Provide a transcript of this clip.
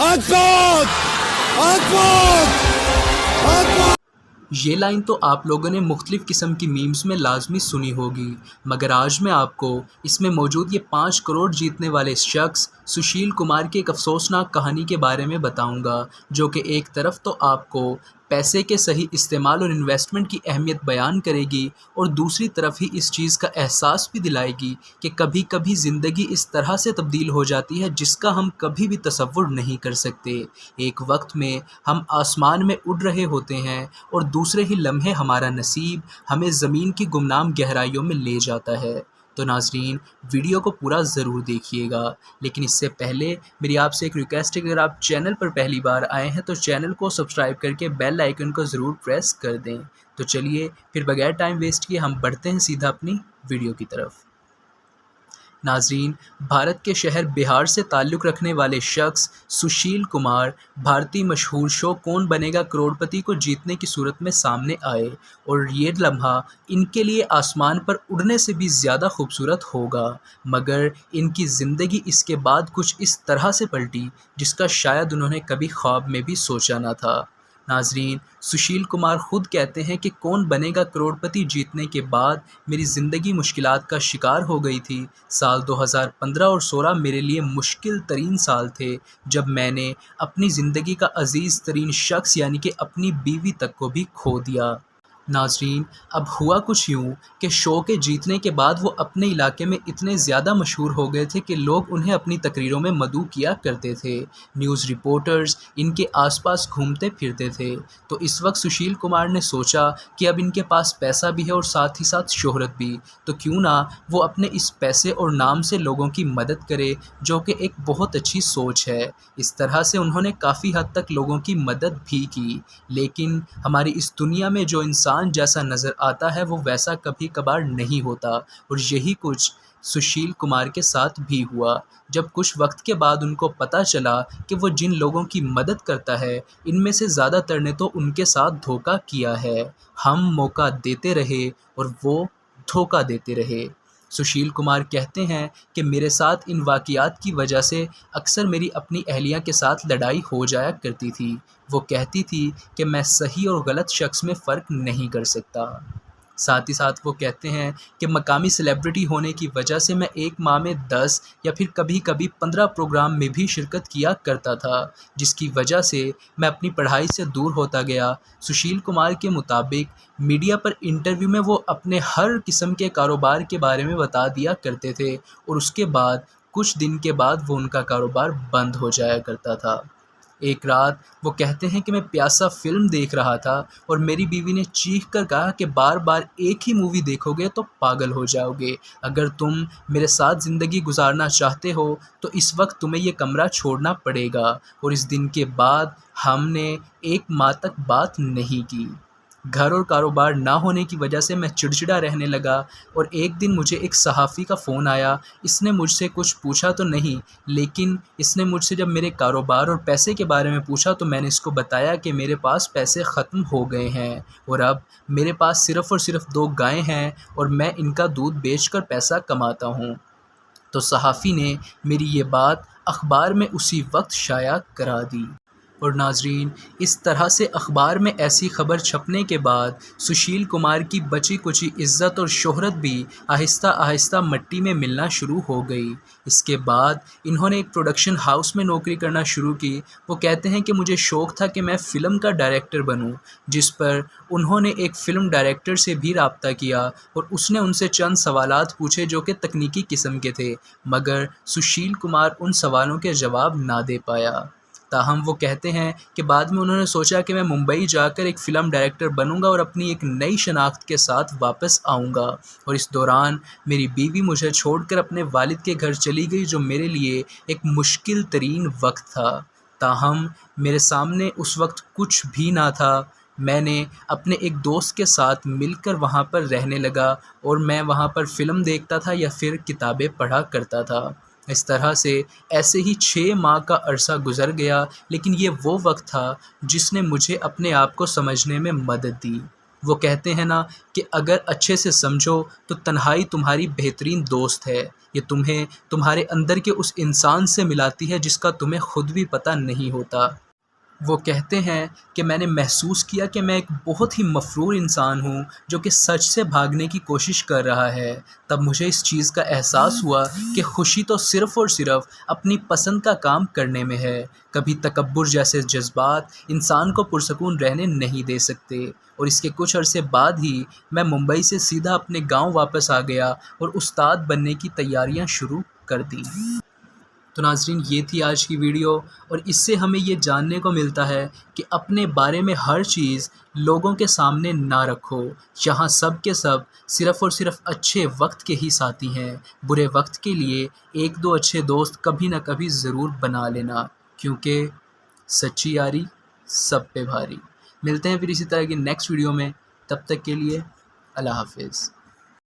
अद्भुत अद्भुत अद्भुत। ये लाइन तो आप लोगों ने मुख्तलिफ़ किस्म की मीम्स में लाजमी सुनी होगी, मगर आज मैं आपको इसमें मौजूद ये 5 करोड़ जीतने वाले शख्स सुशील कुमार की एक अफसोसनाक कहानी के बारे में बताऊंगा, जो कि एक तरफ तो आपको पैसे के सही इस्तेमाल और इन्वेस्टमेंट की अहमियत बयान करेगी और दूसरी तरफ ही इस चीज़ का एहसास भी दिलाएगी कि कभी कभी ज़िंदगी इस तरह से तब्दील हो जाती है जिसका हम कभी भी तसव्वुर नहीं कर सकते। एक वक्त में हम आसमान में उड़ रहे होते हैं और दूसरे ही लम्हे हमारा नसीब हमें ज़मीन की गुमनाम गहराइयों में ले जाता है। तो नाज़रीन, वीडियो को पूरा ज़रूर देखिएगा, लेकिन इससे पहले मेरी आपसे एक रिक्वेस्ट है कि अगर आप चैनल पर पहली बार आए हैं तो चैनल को सब्सक्राइब करके बेल आइकन को ज़रूर प्रेस कर दें। तो चलिए फिर बगैर टाइम वेस्ट किए हम बढ़ते हैं सीधा अपनी वीडियो की तरफ। नाज़रीन, भारत के शहर बिहार से ताल्लुक़ रखने वाले शख्स सुशील कुमार भारतीय मशहूर शो कौन बनेगा करोड़पति को जीतने की सूरत में सामने आए और ये लम्हा इनके लिए आसमान पर उड़ने से भी ज़्यादा खूबसूरत होगा, मगर इनकी ज़िंदगी इसके बाद कुछ इस तरह से पलटी जिसका शायद उन्होंने कभी ख्वाब में भी सोचा ना था। नाज़रीन, सुशील कुमार ख़ुद कहते हैं कि कौन बनेगा करोड़पति जीतने के बाद मेरी ज़िंदगी मुश्किलात का शिकार हो गई थी। साल 2015 और 16 मेरे लिए मुश्किल तरीन साल थे, जब मैंने अपनी ज़िंदगी का अज़ीज़ तरीन शख्स यानी कि अपनी बीवी तक को भी खो दिया। नाज़रीन, अब हुआ कुछ यूँ कि शो के जीतने के बाद वो अपने इलाके में इतने ज़्यादा मशहूर हो गए थे कि लोग उन्हें अपनी तकरीरों में मदऊ किया करते थे। न्यूज़ रिपोर्टर्स इनके आसपास घूमते फिरते थे। तो इस वक्त सुशील कुमार ने सोचा कि अब इनके पास पैसा भी है और साथ ही साथ शोहरत भी, तो क्यों ना वो अपने इस पैसे और नाम से लोगों की मदद करे, जो कि एक बहुत अच्छी सोच है। इस तरह से उन्होंने काफ़ी हद तक लोगों की मदद भी की, लेकिन हमारी इस दुनिया में जो इंसान जैसा नज़र आता है वो वैसा कभी कभार नहीं होता, और यही कुछ सुशील कुमार के साथ भी हुआ। जब कुछ वक्त के बाद उनको पता चला कि वो जिन लोगों की मदद करता है इनमें से ज़्यादातर ने तो उनके साथ धोखा किया है। हम मौका देते रहे और वो धोखा देते रहे। सुशील कुमार कहते हैं कि मेरे साथ इन वाक़यात की वजह से अक्सर मेरी अपनी अहलिया के साथ लड़ाई हो जाया करती थी। वो कहती थी कि मैं सही और गलत शख्स में फ़र्क नहीं कर सकता। साथ ही साथ वो कहते हैं कि मकामी सेलिब्रिटी होने की वजह से मैं एक माह में 10 या फिर कभी कभी 15 प्रोग्राम में भी शिरकत किया करता था, जिसकी वजह से मैं अपनी पढ़ाई से दूर होता गया। सुशील कुमार के मुताबिक मीडिया पर इंटरव्यू में वो अपने हर किस्म के कारोबार के बारे में बता दिया करते थे और उसके बाद कुछ दिन के बाद वो उनका कारोबार बंद हो जाया करता था। एक रात वो कहते हैं कि मैं प्यासा फ़िल्म देख रहा था और मेरी बीवी ने चीख कर कहा कि बार बार एक ही मूवी देखोगे तो पागल हो जाओगे। अगर तुम मेरे साथ ज़िंदगी गुजारना चाहते हो तो इस वक्त तुम्हें ये कमरा छोड़ना पड़ेगा। और इस दिन के बाद हमने एक माह तक बात नहीं की। घर और कारोबार ना होने की वजह से मैं चिड़चिड़ा रहने लगा और एक दिन मुझे एक सहाफ़ी का फ़ोन आया। इसने मुझसे कुछ पूछा तो नहीं, लेकिन इसने मुझसे जब मेरे कारोबार और पैसे के बारे में पूछा तो मैंने इसको बताया कि मेरे पास पैसे ख़त्म हो गए हैं और अब मेरे पास सिर्फ़ और सिर्फ 2 गायें हैं और मैं इनका दूध बेचकर पैसा कमाता हूँ। तो सहाफ़ी ने मेरी ये बात अखबार में उसी वक्त शाया करा दी। और नाज़रीन, इस तरह से अखबार में ऐसी ख़बर छपने के बाद सुशील कुमार की बची कुची इज़्ज़त और शोहरत भी आहिस्ता आहिस्ता मिट्टी में मिलना शुरू हो गई। इसके बाद इन्होंने एक प्रोडक्शन हाउस में नौकरी करना शुरू की। वो कहते हैं कि मुझे शौक़ था कि मैं फ़िल्म का डायरेक्टर बनूं, जिस पर उन्होंने एक फ़िल्म डायरेक्टर से भी रब्ता किया और उसने उनसे चंद सवालात पूछे जो कि तकनीकी किस्म के थे, मगर सुशील कुमार उन सवालों के जवाब ना दे पाया। ताहम वो कहते हैं कि बाद में उन्होंने सोचा कि मैं मुंबई जाकर एक फ़िल्म डायरेक्टर बनूंगा और अपनी एक नई शनाख्त के साथ वापस आऊंगा। और इस दौरान मेरी बीवी मुझे छोड़कर अपने वालिद के घर चली गई, जो मेरे लिए एक मुश्किल तरीन वक्त था। ताहम मेरे सामने उस वक्त कुछ भी ना था। मैंने अपने एक दोस्त के साथ मिलकर वहाँ पर रहने लगा और मैं वहाँ पर फ़िल्म देखता था या फिर किताबें पढ़ा करता था। इस तरह से ऐसे ही 6 माह का अरसा गुज़र गया, लेकिन ये वो वक्त था जिसने मुझे अपने आप को समझने में मदद दी। وہ کہتے ہیں نا کہ اگر اچھے سے سمجھو تو تنہائی تمہاری بہترین دوست ہے، یہ تمہیں تمہارے اندر کے اس انسان سے ملاتی ہے جس کا تمہیں خود بھی پتہ نہیں ہوتا۔ وہ کہتے ہیں کہ میں نے محسوس کیا کہ میں ایک بہت ہی مفرور انسان ہوں جو کہ سچ سے بھاگنے کی کوشش کر رہا ہے۔ تب مجھے اس چیز کا احساس ہوا کہ خوشی تو صرف اور صرف اپنی پسند کا کام کرنے میں ہے۔ کبھی تکبر جیسے جذبات انسان کو پرسکون رہنے نہیں دے سکتے۔ اور اس کے کچھ عرصے بعد ہی میں ممبئی سے سیدھا اپنے گاؤں واپس آ گیا اور استاد بننے کی تیاریاں شروع کر دیں۔ تو ناظرین، یہ تھی آج کی ویڈیو، اور اس سے ہمیں یہ جاننے کو ملتا ہے کہ اپنے بارے میں ہر چیز لوگوں کے سامنے نہ رکھو۔ یہاں سب کے سب صرف اور صرف اچھے وقت کے ہی ساتھی ہیں۔ برے وقت کے لیے ایک دو اچھے دوست کبھی نہ کبھی ضرور بنا لینا، کیونکہ سچی یاری سب پہ بھاری۔ ملتے ہیں پھر اسی طرح کی نیکسٹ ویڈیو میں، تب تک کے لیے اللہ حافظ۔